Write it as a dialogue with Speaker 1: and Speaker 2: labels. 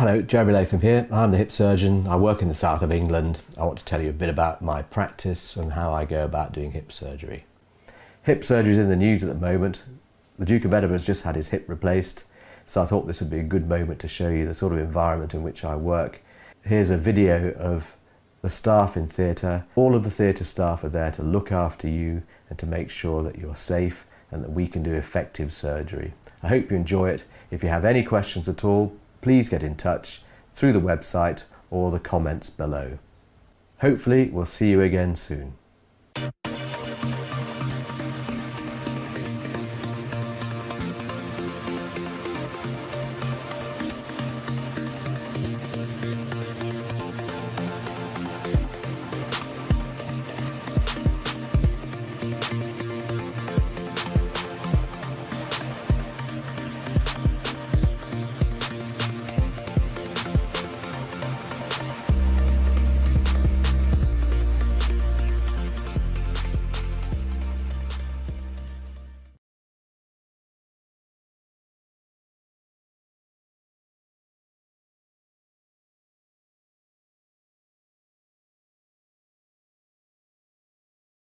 Speaker 1: Hello, Jeremy Latham here. I'm the hip surgeon. I work in the south of England. I want to tell you a bit about my practice and how I go about doing hip surgery. Hip surgery is in the news at the moment. The Duke of Edinburgh has just had his hip replaced, so I thought this would be a good moment to show you the sort of environment in which I work. Here's a video of the staff in theatre. All of the theatre staff are there to look after you and to make sure that you're safe and that we can do effective surgery. I hope you enjoy it. If you have any questions at all, please get in touch through the website or the comments below. Hopefully we'll see you again soon.